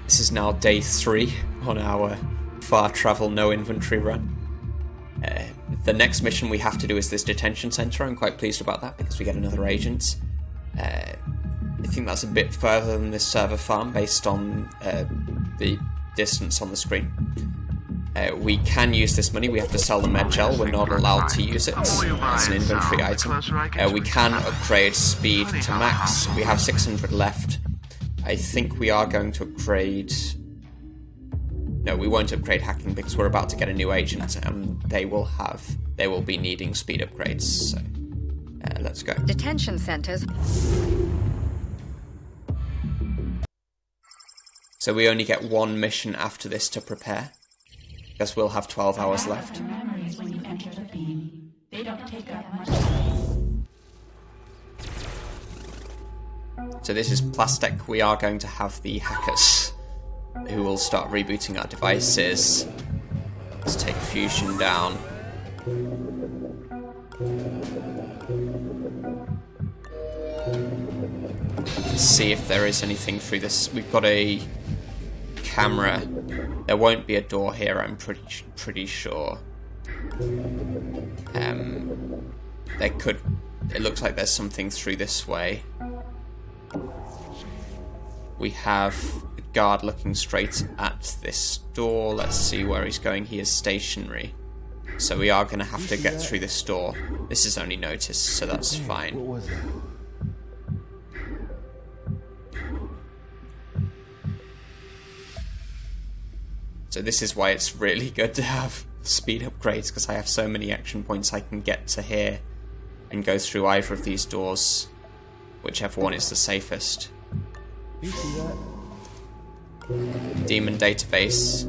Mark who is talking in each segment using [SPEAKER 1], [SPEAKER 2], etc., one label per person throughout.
[SPEAKER 1] This is now day 3 on our far travel no inventory run. The next mission we have to do is this detention center. I'm quite pleased about that because we get another agent. I think that's a bit further than this server farm based on the distance on the screen. We can use this money. We have to sell the med gel. We're not allowed to use it as an inventory item. We can upgrade speed to max. We have 600 left. I think we are going to upgrade... No, we won't upgrade hacking because we're about to get a new agent and they will be needing speed upgrades. So let's go.
[SPEAKER 2] Detention centers.
[SPEAKER 1] So we only get one mission after this to prepare. Because we'll have 12 hours left. So this is Plastech. We are going to have the hackers who will start rebooting our devices. Let's take fusion down. Let's see if there is anything through this. We've got a camera. There won't be a door here, I'm pretty sure. There could... It looks like there's something through this way. We have a guard looking straight at this door. Let's see where he's going. He is stationary. So we are going to have to get through this door. This is only notice, so that's fine.
[SPEAKER 3] What was that?
[SPEAKER 1] So this is why it's really good to have speed upgrades, because I have so many action points I can get to here and go through either of these doors, whichever one is the safest.
[SPEAKER 3] You see that?
[SPEAKER 1] Demon database.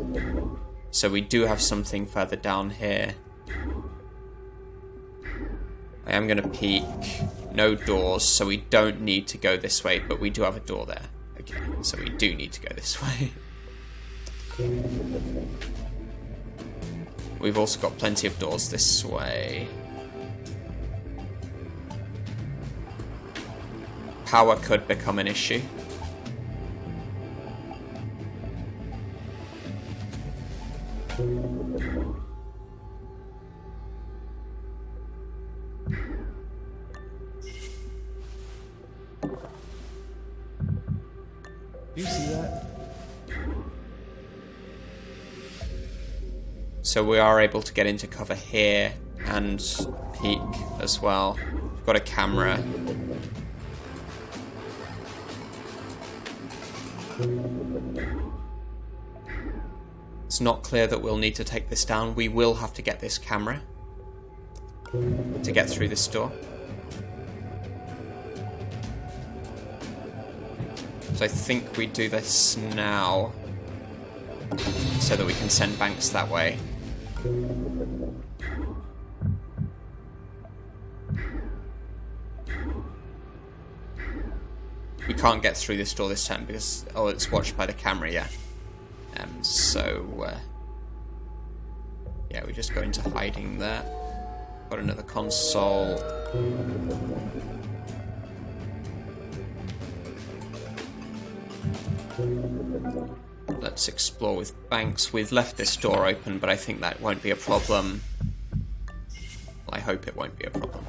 [SPEAKER 1] So we do have something further down here. I am going to peek. No doors, so we don't need to go this way, but we do have a door there. Okay, so we do need to go this way. We've also got plenty of doors this way. Power could become an issue.
[SPEAKER 3] You see that?
[SPEAKER 1] So we are able to get into cover here and peek as well. We've got a camera. It's not clear that we'll need to take this down. We will have to get this camera to get through this door. So I think we do this now so that we can send banks that way. We can't get through this door this time because, oh, it's watched by the camera, yeah. Yeah, we just go into hiding there. Got another console. Let's explore with banks. We've left this door open, but I think that won't be a problem. Well, I hope it won't be a problem.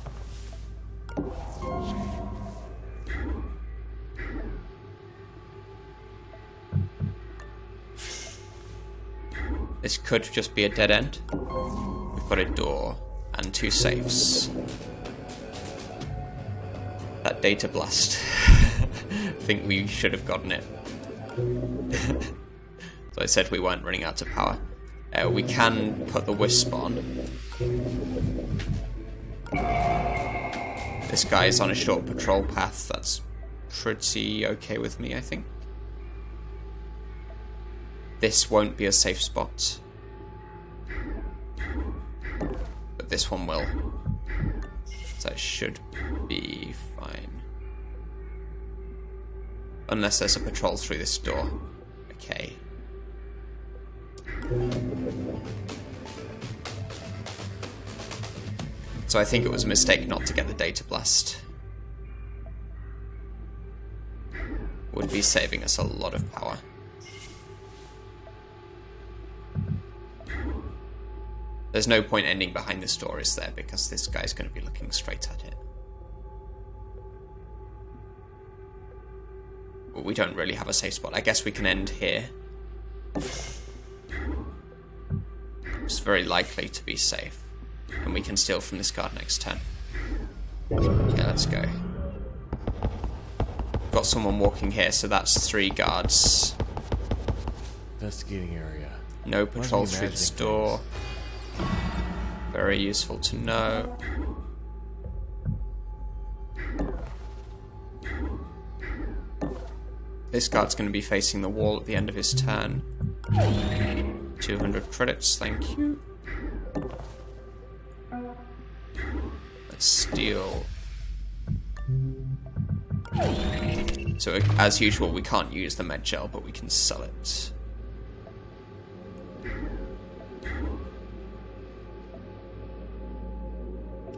[SPEAKER 1] This could just be a dead end. We've got a door and 2 safes. That data blast. I think we should have gotten it. So I said we weren't running out of power. We can put the wisp on. This guy is on a short patrol path. That's pretty okay with me, I think. This won't be a safe spot. But this one will. So it should be fine. Unless there's a patrol through this door. Okay. So I think it was a mistake not to get the data blast. Would be saving us a lot of power. There's no point ending behind this door, is there? Because this guy's going to be looking straight at it. Well, we don't really have a safe spot. I guess we can end here. It's very likely to be safe. And we can steal from this guard next turn. Okay, let's go. Got someone walking here, so that's 3 guards.
[SPEAKER 3] Investigating area.
[SPEAKER 1] No patrol through this door. Very useful to know. This guard's going to be facing the wall at the end of his turn. 200 credits, thank you. Let's steal. So, as usual, we can't use the med gel, but we can sell it.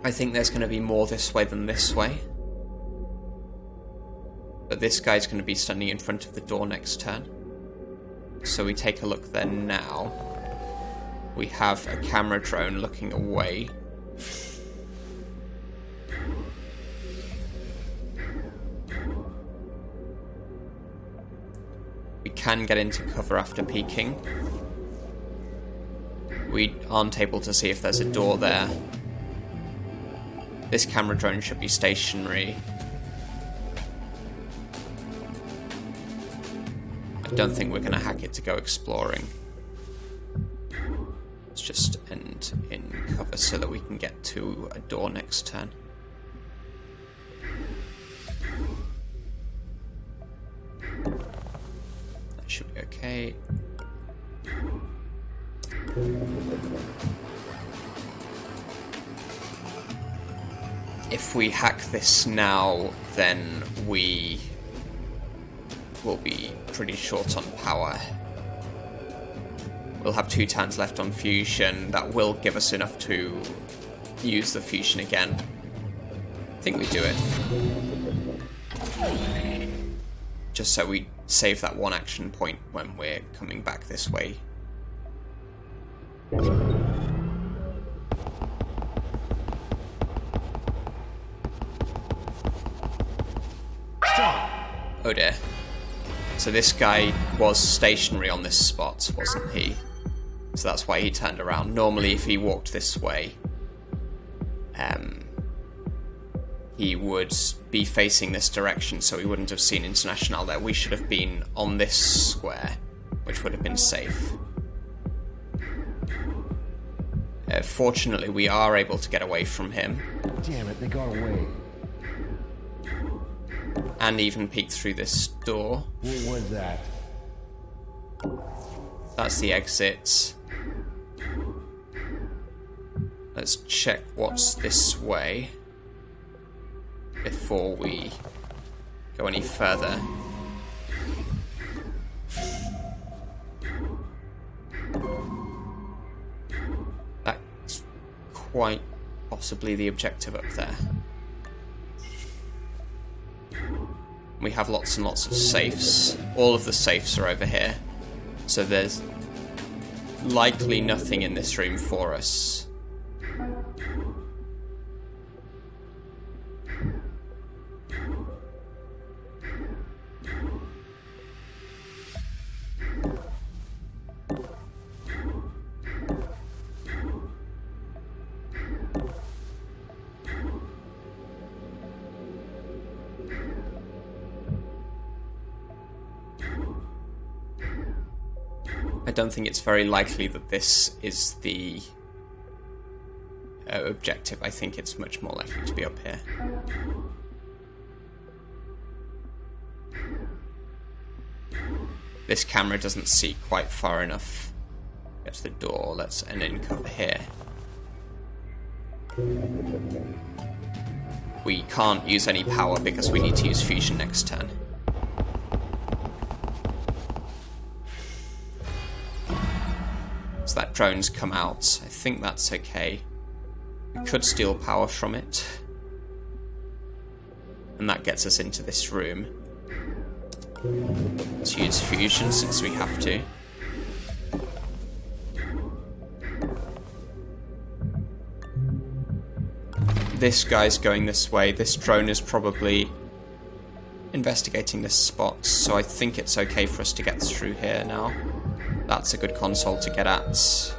[SPEAKER 1] I think there's going to be more this way than this way. But this guy's going to be standing in front of the door next turn. So we take a look there now. We have a camera drone looking away. We can get into cover after peeking. We aren't able to see if there's a door there. This camera drone should be stationary. I don't think we're going to hack it to go exploring. Let's just end in cover so that we can get to a door next turn. That should be okay. If we hack this now, then we will be pretty short on power. We'll have 2 turns left on fusion. That will give us enough to use the fusion again. I think we do it. Just so we save that 1 action point when we're coming back this way. Oh dear. So this guy was stationary on this spot, wasn't he? So that's why he turned around. Normally if he walked this way, he would be facing this direction, so he wouldn't have seen Internationale there. We should have been on this square, which would have been safe. Fortunately, we are able to get away from him.
[SPEAKER 3] Damn it, they got away.
[SPEAKER 1] And even peek through this door.
[SPEAKER 3] What was that?
[SPEAKER 1] That's the exit. Let's check what's this way before we go any further. That's quite possibly the objective up there. We have lots and lots of safes. All of the safes are over here. So there's likely nothing in this room for us. I don't think it's very likely that this is the objective. I think it's much more likely to be up here. This camera doesn't see quite far enough. Get to the door. Let's end in cover here. We can't use any power because we need to use fusion next turn. So that drone's come out. I think that's okay. We could steal power from it. And that gets us into this room. Let's use fusion since we have to. this guy's going this way. This drone is probably investigating this spot, so I think it's okay for us to get through here now. That's a good console to get at.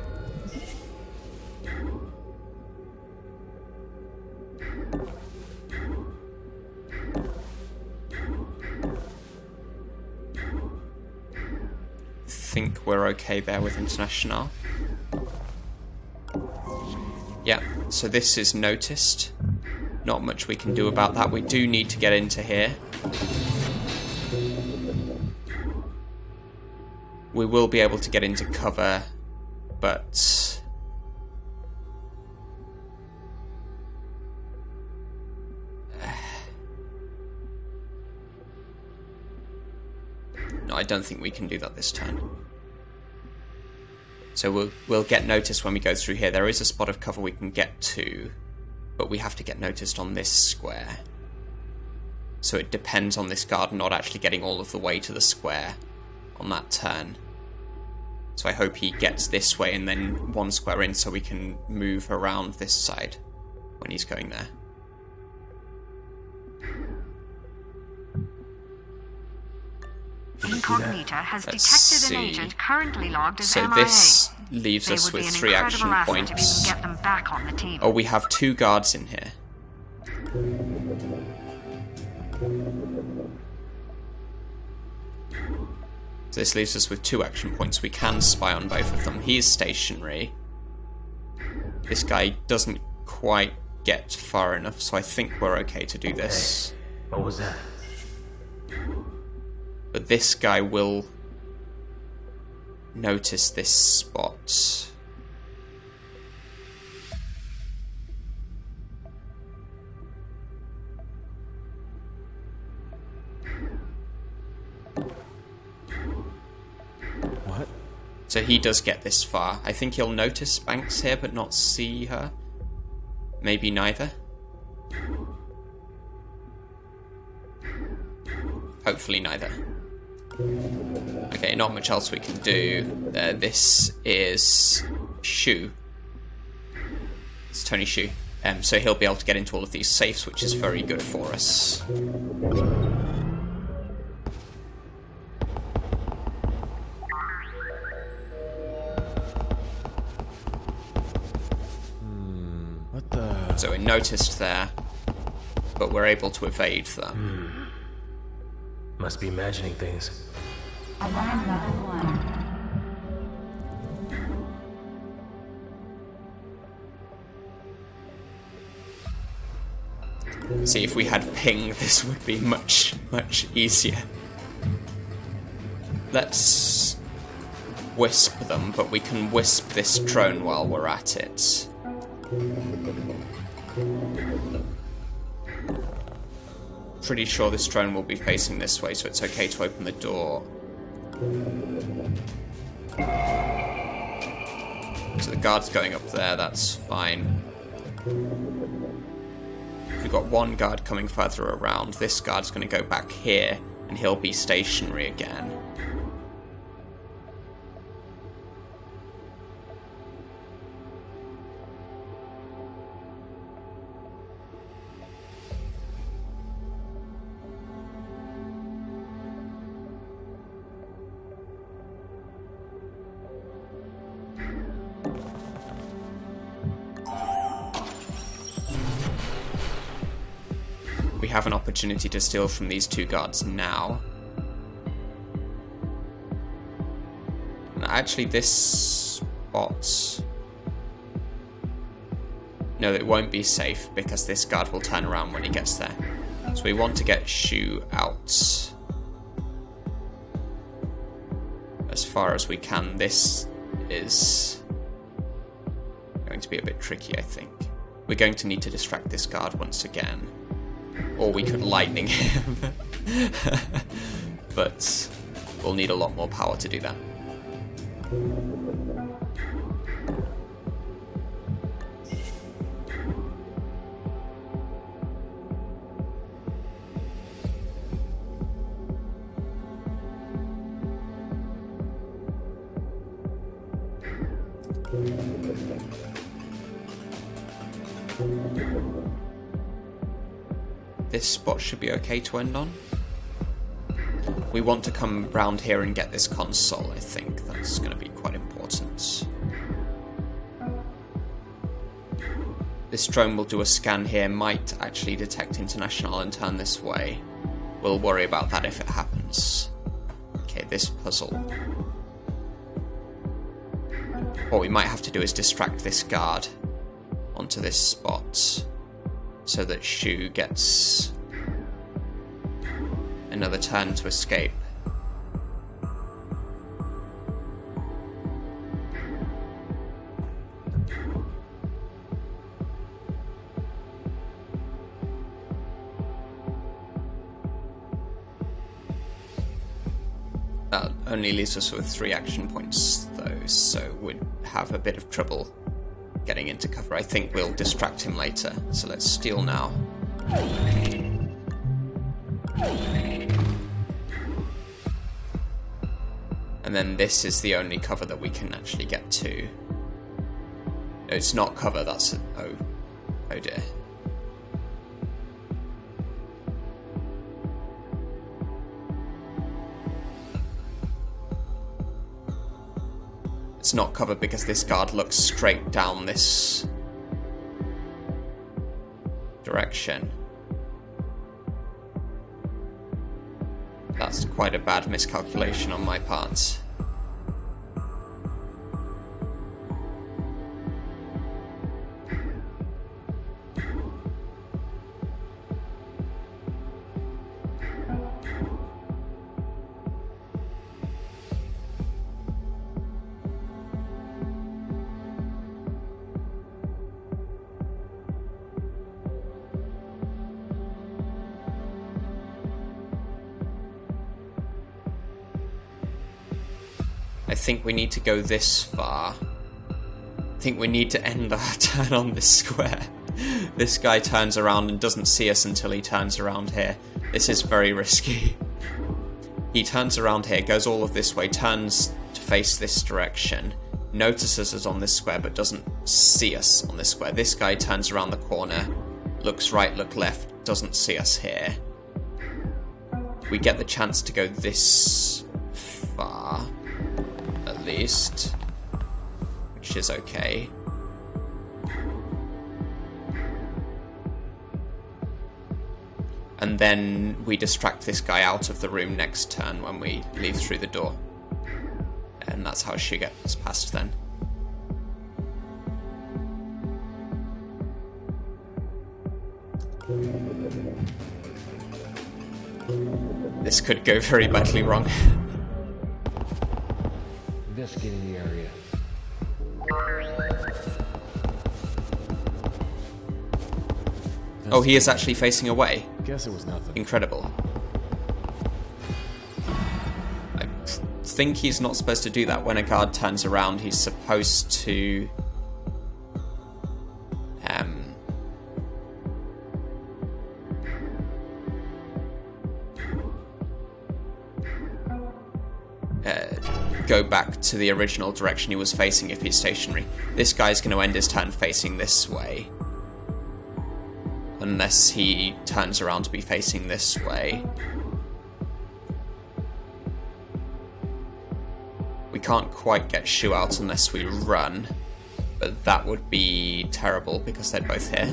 [SPEAKER 1] Think we're okay there with Internationale. Yeah, so this is noticed. Not much we can do about that. We do need to get into here. We will be able to get into cover, but... no, I don't think we can do that this turn. So we'll get noticed when we go through here. There is a spot of cover we can get to, but we have to get noticed on this square. So it depends on this guard not actually getting all of the way to the square on that turn. So I hope he gets this way and then one square in so we can move around this side when he's going there.
[SPEAKER 2] Incognita has detected an agent currently logged as
[SPEAKER 1] so
[SPEAKER 2] MIA.
[SPEAKER 1] This leaves us with 3 action points.
[SPEAKER 2] If you can get them back on the team.
[SPEAKER 1] Oh, we have 2 guards in here. So this leaves us with 2 action points. We can spy on both of them. He is stationary. This guy doesn't quite get far enough, so I think we're okay to do this.
[SPEAKER 4] What was that?
[SPEAKER 1] But this guy will notice this spot.
[SPEAKER 3] What?
[SPEAKER 1] So he does get this far. I think he'll notice Banks here but not see her. Maybe neither. Hopefully neither. Okay, not much else we can do. This is Shu. It's Tony Shu. So he'll be able to get into all of these safes, which is very good for us.
[SPEAKER 3] What the?
[SPEAKER 1] So we're noticed there, but we're able to evade them.
[SPEAKER 4] Must be imagining things.
[SPEAKER 5] Alarm level 1.
[SPEAKER 1] See, if we had ping, this would be much, much easier. Let's wisp them, but we can wisp this drone while we're at it. Pretty sure this drone will be facing this way, so it's okay to open the door. So the guard's going up there, that's fine. We've got one guard coming further around. This guard's going to go back here, and he'll be stationary again. We have an opportunity to steal from these 2 guards now. And actually, this spot... no, it won't be safe because this guard will turn around when he gets there. So we want to get Shu out as far as we can. This is going to be a bit tricky, I think. We're going to need to distract this guard once again. Or we could lightning him. But we'll need a lot more power to do that. this spot should be okay to end on. We want to come round here and get this console, I think. That's going to be quite important. This drone will do a scan here, might actually detect Internationale and turn this way. We'll worry about that if it happens. Okay, this puzzle. What we might have to do is distract this guard onto this spot so that Shu gets another turn to escape. That only leaves us with 3 action points though, so we'd have a bit of trouble getting into cover. I think we'll distract him later, so let's steal now. And then this is the only cover that we can actually get to. No, it's not cover, that's a... oh dear. It's not cover because this guard looks straight down this direction. That's quite a bad miscalculation on my part. I think we need to go this far. I think we need to end our turn on this square. This guy turns around and doesn't see us until he turns around here. This is very risky. He turns around here, goes all of this way, turns to face this direction, notices us on this square but doesn't see us on this square. This guy turns around the corner, looks right, look left, doesn't see us here. We get the chance to go this far. At least, which is okay. And then we distract this guy out of the room next turn when we leave through the door. And that's how she gets past then. This could go very badly wrong.
[SPEAKER 3] Investigating the area.
[SPEAKER 1] Oh, he is actually facing away.
[SPEAKER 3] Guess it was nothing.
[SPEAKER 1] Incredible. I think he's not supposed to do that. When a guard turns around, he's supposed to... go back to the original direction he was facing if he's stationary. This guy's going to end his turn facing this way. Unless he turns around to be facing this way. We can't quite get Shu out unless we run. But that would be terrible because they're both here.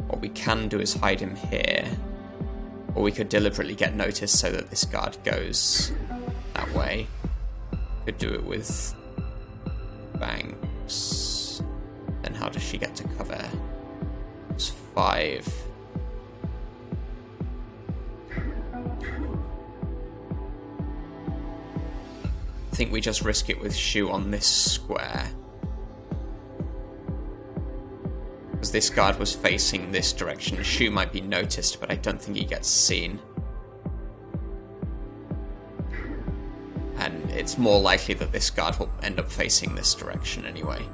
[SPEAKER 1] What we can do is hide him here. Or we could deliberately get noticed so that this guard goes that way. Could do it with banks. Then how does she get to cover? It's 5. I think we just risk it with Shu on this square. Because this guard was facing this direction. Shu might be noticed, but I don't think he gets seen. And it's more likely that this guard will end up facing this direction anyway.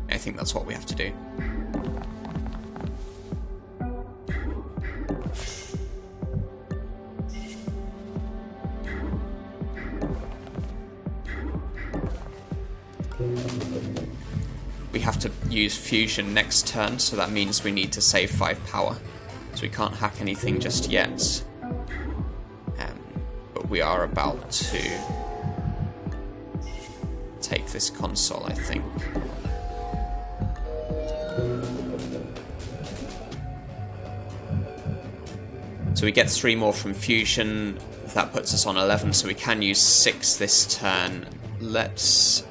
[SPEAKER 1] I think that's what we have to do. We have to use fusion next turn, so that means we need to save 5 power. So we can't hack anything just yet. But we are about to take this console, I think. So we get 3 more from fusion. That puts us on 11, so we can use 6 this turn. Let's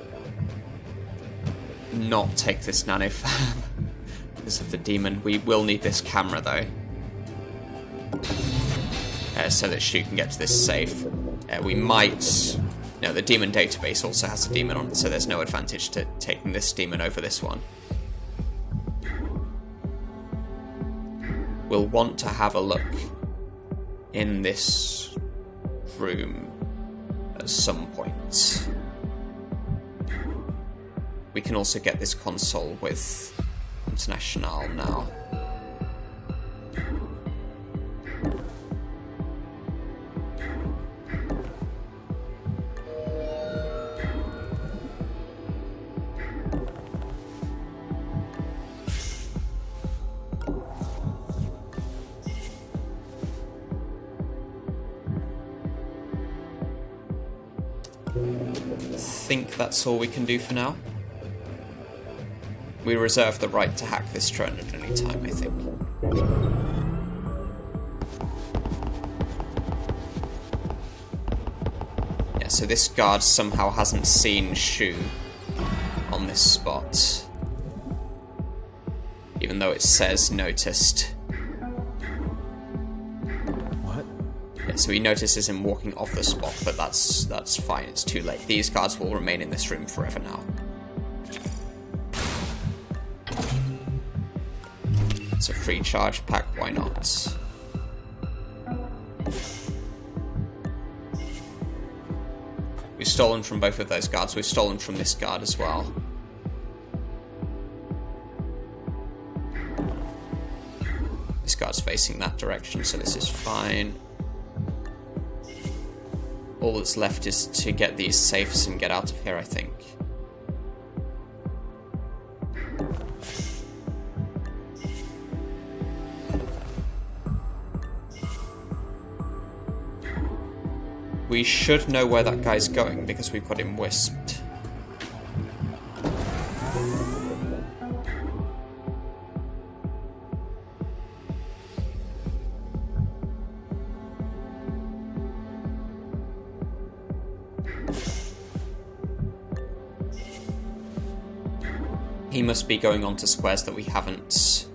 [SPEAKER 1] not take this nanofab because of the demon. We will need this camera though, so that Shu can get to this safe. We might... No, the demon database also has a demon on it, so there's no advantage to taking this demon over this one. We'll want to have a look in this room at some point. We can also get this console with Internationale now. I think that's all we can do for now. We reserve the right to hack this drone at any time, I think. Yeah, so this guard somehow hasn't seen Shu on this spot, even though it says noticed.
[SPEAKER 3] What?
[SPEAKER 1] Yeah, so he notices him walking off the spot, but that's fine, it's too late. These guards will remain in this room forever now. It's a free charge pack, why not? We've stolen from both of those guards, we've stolen from this guard as well. This guard's facing that direction, so this is fine. All that's left is to get these safes and get out of here, I think. We should know where that guy's going because we've got him wisped. He must be going on to squares that we haven't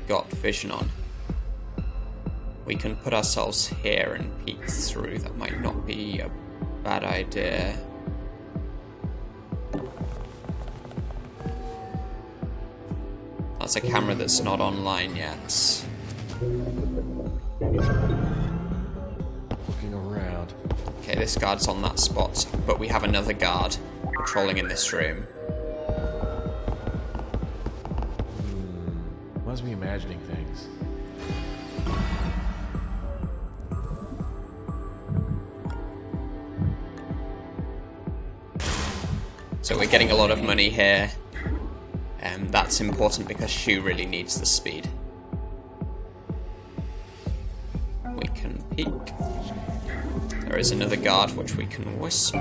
[SPEAKER 1] got vision on. We can put ourselves here and peek through. That might not be a bad idea. That's a camera that's not online yet.
[SPEAKER 3] Looking around.
[SPEAKER 1] Okay, this guard's on that spot, but we have another guard patrolling in this room.
[SPEAKER 3] Must be imagining things.
[SPEAKER 1] So we're getting a lot of money here, and that's important because Shu really needs the speed. We can peek. There is another guard which we can wisp.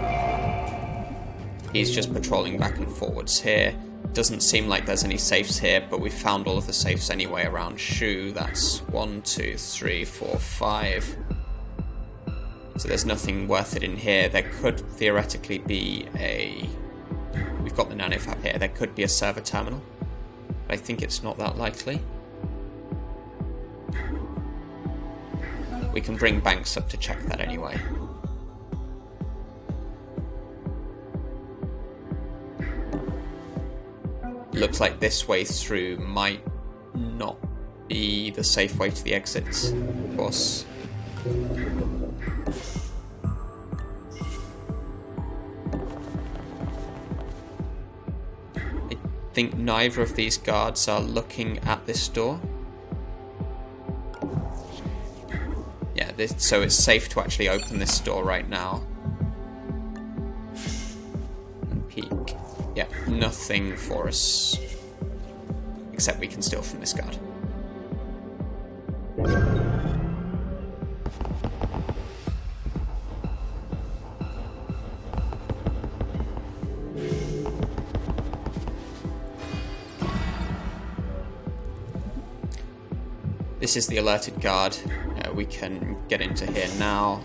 [SPEAKER 1] He's just patrolling back and forwards here. Doesn't seem like there's any safes here, but we found all of the safes anyway around Shu. That's 1, 2, 3, 4, 5. So there's nothing worth it in here. There could theoretically be a... We've got the nanofab here. There could be a server terminal, but I think it's not that likely. We can bring Banks up to check that anyway. Looks like this way through might not be the safe way to the exits, of course. I think neither of these guards are looking at this door. Yeah, so it's safe to actually open this door right now. Yeah, nothing for us. Except we can steal from this guard. This is the alerted guard. We can get into here now.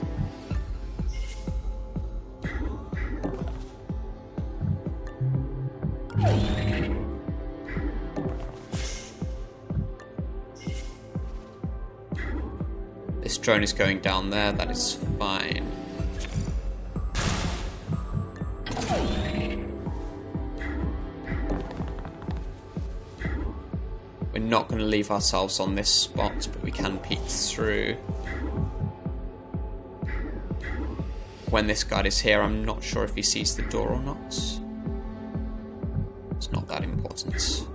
[SPEAKER 1] This drone is going down there, that is fine. We're not going to leave ourselves on this spot, but we can peek through. When this guard is here, I'm not sure if he sees the door or not. It's not that important.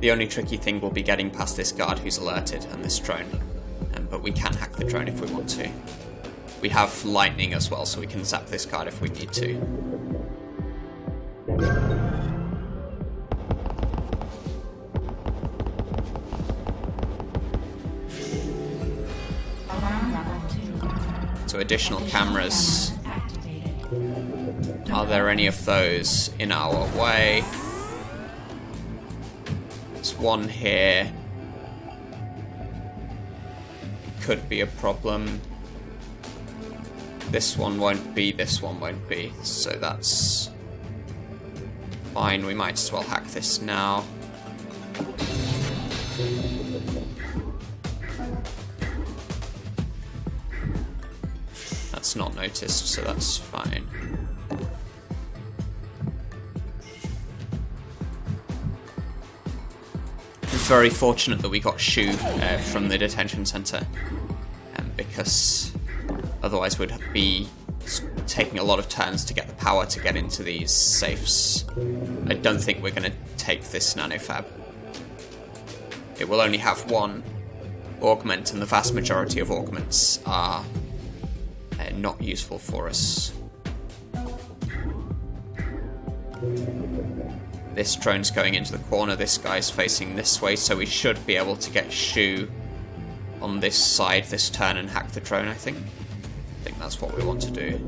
[SPEAKER 1] The only tricky thing will be getting past this guard who's alerted and this drone. But we can hack the drone if we want to. We have lightning as well, so we can zap this guard if we need to.
[SPEAKER 5] Alarm level 2.
[SPEAKER 1] So additional cameras. Are there any of those in our way? There's one here. Could be a problem. This one won't be, this one won't be. So that's fine. We might as well hack this now. That's not noticed, so that's fine. Very fortunate that we got Shu from the detention center, because otherwise we'd be taking a lot of turns to get the power to get into these safes. I don't think we're going to take this nanofab. It will only have one augment, and the vast majority of augments are not useful for us. This drone's going into the corner, this guy's facing this way, so we should be able to get Shu on this side this turn and hack the drone, I think. I think that's what we want to do.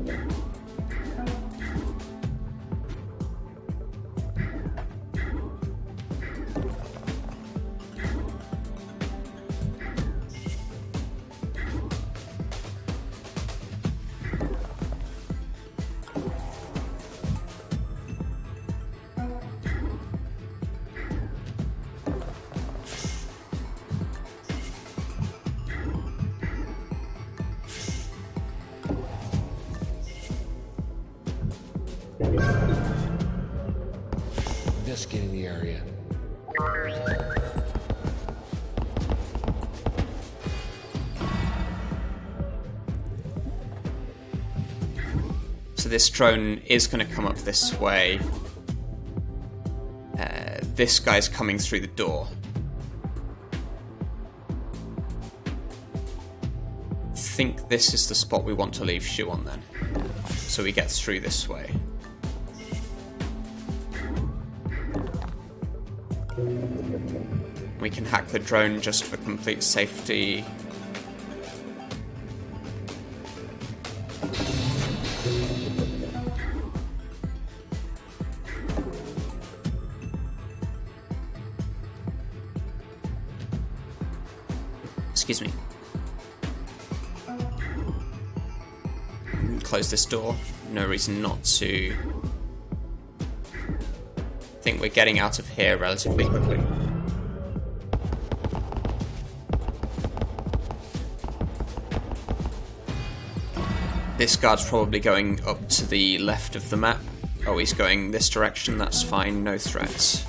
[SPEAKER 3] Investigating the area.
[SPEAKER 1] So this drone is going to come up this way. This guy's coming through the door. I think this is the spot we want to leave Shu on then. So we get through this way. We can hack the drone just for complete safety. Excuse me. Close this door. No reason not to. I think we're getting out of here relatively quickly. This guard's probably going up to the left of the map. Oh, he's going this direction, that's fine, no threats.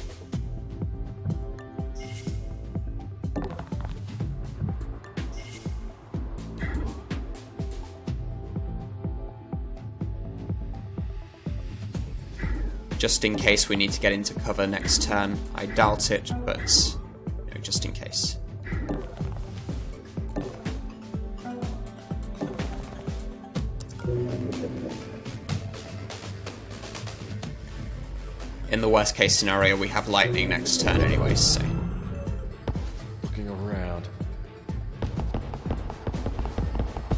[SPEAKER 1] just in case we need to get into cover next turn. I doubt it, but just in case. In the worst case scenario, we have lightning next turn anyway, so...
[SPEAKER 3] Looking around.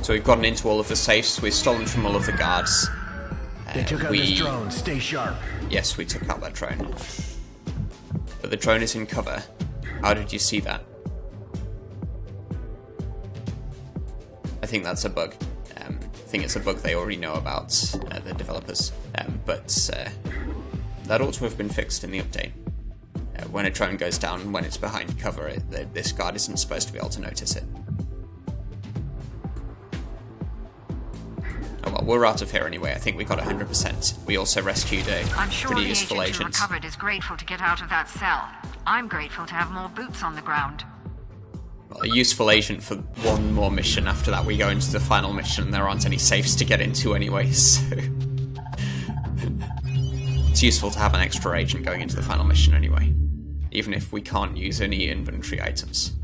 [SPEAKER 1] So we've gotten into all of the safes, we've stolen from all of the guards.
[SPEAKER 6] They took out this drone, stay sharp.
[SPEAKER 1] Yes, we took out that drone. But the drone is in cover. How did you see that? I think that's a bug. I think it's a bug they already know about, the developers. But that ought to have been fixed in the update. When a drone goes down, when it's behind cover, this guard isn't supposed to be able to notice it. Oh well, we're out of here anyway. I think we got 100%. We also rescued a
[SPEAKER 2] I'm sure
[SPEAKER 1] pretty
[SPEAKER 2] the
[SPEAKER 1] useful
[SPEAKER 2] agent who
[SPEAKER 1] agent.
[SPEAKER 2] recovered is grateful to get out of that cell. I'm grateful to have more boots on the ground.
[SPEAKER 1] Well, a useful agent for one more mission. After that, we go into the final mission, and there aren't any safes to get into anyway, so... It's useful to have an extra agent going into the final mission anyway, even if we can't use any inventory items.